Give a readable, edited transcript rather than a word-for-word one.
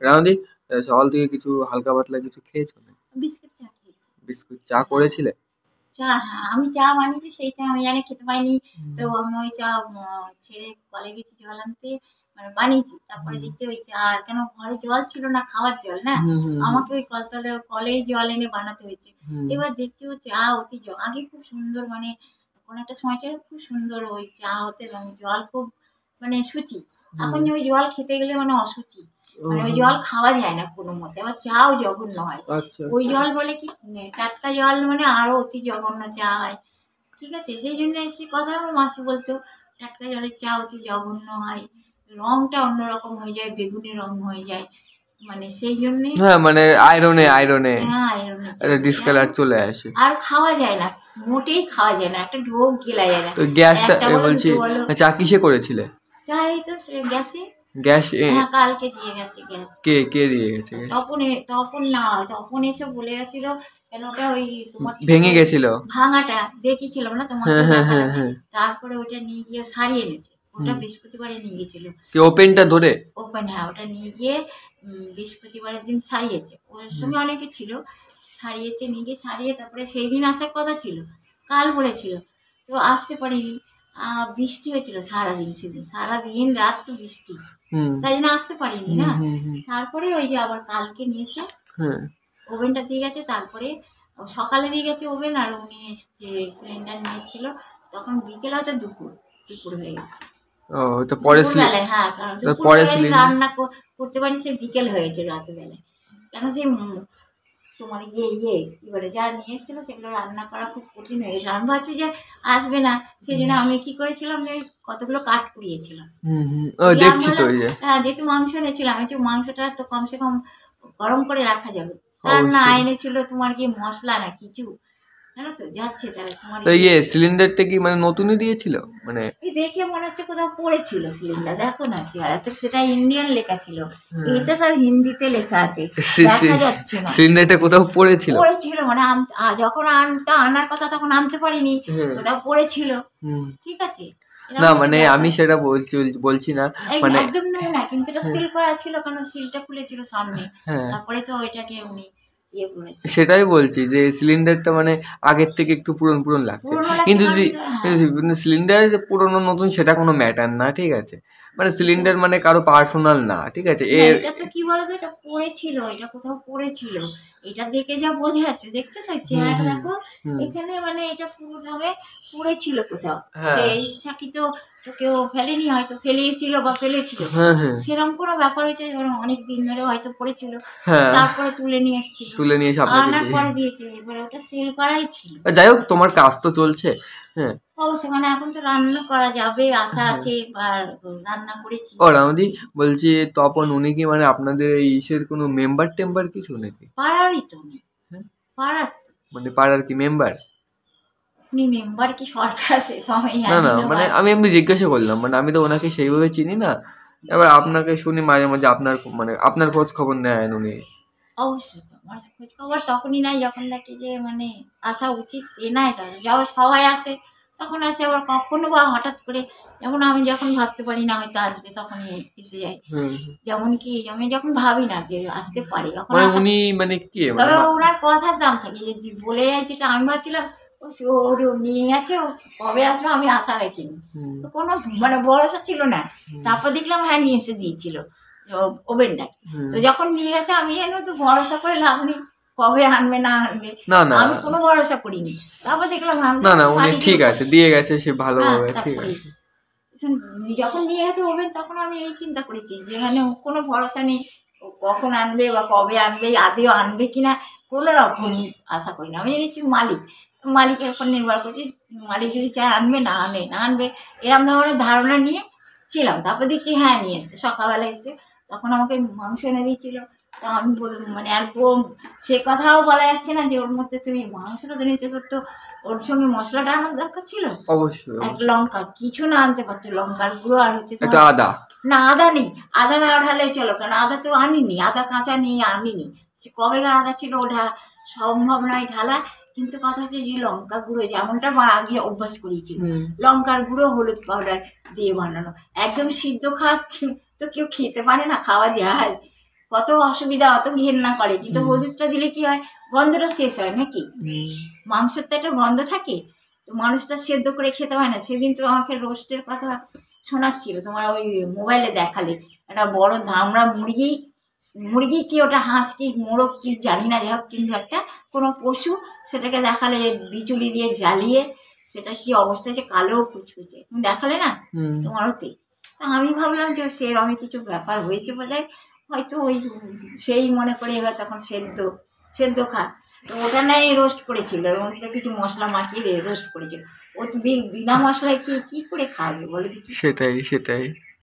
রানুদি, সকাল থেকে কিছু হালকা পাতলা কিছু খেয়েছো না? বিস্কুট চা খেয়েছি। বিস্কুট চা করেছিলে? চা, হ্যাঁ আমি চা বানিয়েছি, সেই চা আমি জানি খেতে পাইনি। তো আমি ওই চা ছেড়ে কলে গেছি জল আনতে, মানে বানিয়েছি। তারপরে দেখছি ওই চা, কেন ঘরে জল ছিল না, খাওয়ার জল না, আমাকে ওই কলের জল এনে বানাতে হয়েছে। এবার দেখছি ও চা অতি আগে খুব সুন্দর, মানে কোন একটা সময় ছিল খুব সুন্দর ওই চা হতে, এবং জল খুব মানে শুচি। এখন ওই জল খেতে গেলে মানে অশুচি, মানে ওই জল খাওয়া যায় না কোনো মতে। আবার চাও জঘন্য হয়। ওই জল বলে কি টাটকা জল মানে আরো অতি জঘন্য চা হয়। ঠিক আছে, সেই জন্য সেই কথা আমার মাসি বলতো, টাটকা জলের চা অতি জঘন্য হয়, রংটা অন্যরকম হয়ে যায়, বেগুনি রং হয়ে যায়, মানে সেই জন্যে। হ্যাঁ, মানে আয়রনে হ্যাঁ আয়রনে একটা ডিসকালার চলে আসে। আর খাওয়া যায় না, মোটেই খাওয়া যায় না, একটা ঢোক গেলা যায় না। তো গ্যাসটা বলছি, চা কিসে করেছিলে? চা এই তো গ্যাসে। গ্যাস? হ্যাঁ কালকে দিয়ে গেছে গ্যাস। কে দিয়ে গেছে গ্যাস? তপন এসে বলে গেছিল, কেন ওটা ওই তোমার ভেঙে গেছিল, ভাঙাটা দেখেছিলাম না তোমার। তারপরে ওটা নিয়ে গিয়ে সারিয়ে এনেছে, ওটা বৃহস্পতিবারে নিয়ে গেছিল। কি ওপেনটা ধরে? ওপেন, হ্যাঁ ওটা নিয়ে গিয়ে বৃহস্পতিবারের দিন সারিয়েছে, ওর সঙ্গে অনেকে ছিল, সারিয়েছে, নিয়ে গিয়ে সারিয়ে তারপরে সেই দিন আসার কথা ছিল, কাল বলেছিল, তো আসতে পারিনি। বৃষ্টি হয়েছিল সারাদিন, সেদিন সারাদিন রাত তো বৃষ্টি, তাই জন্য আসতে পারিনি না। তারপরে ওই যে আবার কালকে নিয়ে এসে ওভেনটা দিয়ে গেছে। তারপরে সকালে দিয়ে গেছে ওভেন, আর উনি সিলিন্ডার নিয়ে এসেছিল তখন বিকেল, হয়তো দুপুর হয়ে গেছে। ও তো পরে হ্যাঁ, কারণ পরে রান্না করতে পারি, সে বিকেল হয়েছে রাতের বেলায়। কেন যে তোমার এবারে যা নিয়ে এসেছিল সেগুলো রান্না করা খুব কঠিন হয়ে গেছে। আমি ভাবছি যে আসবে না, সেই জন্য আমি কি করেছিলাম, যে কতগুলো কাঠ কুড়িয়েছিলাম। দেখছি তো হ্যাঁ, যেহেতু মাংস এনেছিলাম, আমি তো মাংসটা তো কমসে কম গরম করে রাখা যাবে, তার না এনেছিল তোমার কি মশলা না কিছু, জানো তো যাচ্ছে। তো সিলিন্ডারটা কি মানে নতুনই দিয়েছিল? মানে দেখে মনে হচ্ছে কোথাও পড়েছিল সিলিন্ডার, দেখো না কি আর সেটা ইন্ডিয়ান লেখা ছিল, এটা সব হিন্দিতে লেখা আছে, দেখা যাচ্ছে না। সিলিন্ডারটা কোথাও পড়েছিল মানে যখন আনার কথা তখন আনতে পারিনি, কোথাও পড়েছিল। ঠিক আছে, না মানে আমি সেটা বলছি না, মানে একদম না, কিন্তু এটা সিল করা ছিল, কারণ সিলটা খুলেছিল সামনে, তারপরে তো ওইটাকে উনি সেটাই বলছি যে সিলিন্ডারটা মানে আগের থেকে একটু পুরনো লাগছে, কিন্তু সিলিন্ডার পুরনো নতুন সেটা কোনো ম্যাটার না, ঠিক আছে, মানে সিলিন্ডার মানে কারো পার্সোনাল না, ঠিক আছে। এটা তো কি বলতো, এটা পড়েছিল, এটা কোথাও পড়েছিল, এটা দেখে যা বোঝা যাচ্ছে, দেখছো তো চেহারাটা দেখো এখানে, মানে এটা পুরোভাবে পড়েছিল কোথাও, সেই ইচ্ছাকৃত তো কেউ ফেলেনি, হয়তো ফেলেছিল বা ফেলেছিল, সেরকম কোনো ব্যাপার হয়েছে, অনেক দিন ধরে হয়তো পড়েছিল, তারপরে তুলে নিয়ে এসে আনার পরে দিয়েছে, এবারে ওটা সেল করাই ছিল। যাই হোক, তোমার কাজ তো চলছে। হ্যাঁ অবশ্যই, মানে এখন তো রান্না করা যাবে, আশা আছে, আর রান্না করেছি। ও রামদি, বলছি তপন উনি কি মানে আপনাদের এই ইসের কোনো মেম্বার টেম্বার কিছু নাকি? পাড়ারই তো, পাড়ার, মানে পাড়ার কি মেম্বার? মেম্বার কি সরকার? না না, মানে আমি এমনি জিজ্ঞাসা করলাম, মানে আমি তো ওনাকে সেইভাবে চিনি না, এবার আপনাকে শুনি মাঝে মাঝে আপনার মানে আপনার খোঁজ খবর নেন উনি। অবশ্যই তো আমার খোঁজ খবর তখনই নাই যখন দেখি যে মানে আসা উচিত, নাই যাওয়া সবাই আসে তখন আসে, আবার কখনো বা হঠাৎ করে, যেমন আমি যখন ভাবতে পারি না হয়তো আসবে, তখন এসে যায়। যেমন কি আমি যখন ভাবি না যে আসতে পারে, উনি মানে কি, তবে ওনার কথার দাম থাকে, যে বলে যায় যেটা আমি ভাবছিলাম নিয়ে গেছে, কবে আসবে আমি আশা রাখিনি, কোনো মানে ভরসা ছিল না। তারপর দেখলাম হ্যাঁ নিয়ে এসে দিয়েছিল ওভেনটা, তো যখন নিয়ে গেছে আমি এনে তো ভরসা করে লাভ নেই, কবে আনবে না আনবে, আমি কোনো ভরসা করিনি। তারপর দেখলাম না না উনি ঠিক আছে দিয়ে গেছে, সে ভালোভাবে ঠিক আছে। যখন নিয়ে গেছে ওভেন তখন আমি এই চিন্তা করেছি যে মানে কোনো ভরসা নেই, কখন আনবে বা কবে আনবে, আদেও আনবে কিনা, কোনো রকম আশা করি না। আমি জানিছি মালিকের উপর নির্ভর করছি, মালিক যদি চায় আনবে, না আনবে এরকম ধরনের ধারণা নিয়ে ছিলাম। তারপর দেখছি হ্যাঁ নিয়ে এসছে, সকালবেলা এসছে, তখন আমাকে মাংস এনে দিয়েছিল। তা আমি মানে আর সে কথাও বলা যাচ্ছে না যে ওর মধ্যে তুমি মাংসটা তো নিয়েছো, তো ওর সঙ্গে মশলাটা আনার দরকার ছিল, অবশ্যই একটা লঙ্কা কিছু না আনতে পারতো, লঙ্কার গুঁড়ো আর হচ্ছে আদা, না আদা নেই, আদা না ওঠালে চলো, কারণ আদা তো আনিনি, আদা কাঁচা নিয়ে আনিনি, সে কবেকার আদা ছিল ওঠা সম্ভব নয় ঢালা। কিন্তু কথা হচ্ছে যে লঙ্কা গুঁড়ো যেমনটা আগে অভ্যাস করিয়েছিল, লঙ্কার গুঁড়ো হলুদ পাউডার দিয়ে বানানো, একদম সিদ্ধ খাওয়া তো কেউ খেতে পারে না, খাওয়া যায় কত অসুবিধা, অত ঘেন্না করে, কিন্তু হলুদটা দিলে কি হয়, গন্ধটা শেষ হয় নাকি। মাংসের তো একটা গন্ধ থাকে, তো মানুষটা সেদ্ধ করে খেতে হয় না। সেদিন তো আমাকে রোস্টের কথা শোনাচ্ছিল, তোমার ওই মোবাইলে দেখালে একটা বড় ধামড়া মুরগি কি ওটা হাঁস কি মোরগ কি জানি না, যাই হোক কিন্তু একটা কোনো পশু, সেটাকে দেখালে বিচুলি দিয়ে জ্বালিয়ে সেটা কি অবস্থা হয়েছে, কালো কুচকুচে দেখালে না তোমার ওতে। তো আমি ভাবলাম যে সেরকমই কিছু ব্যাপার হয়েছে বোধহয়, হয়তো ওই সেই মনে করে এবার তখন সেদ্ধ খা। তো ওটা নাই রোস্ট করেছিল, এবং কিছু মশলা মাখিয়ে রোস্ট করেছিল। ও বিনা মশলায় কি করে খাওয়াবে বলে দেখি। সেটাই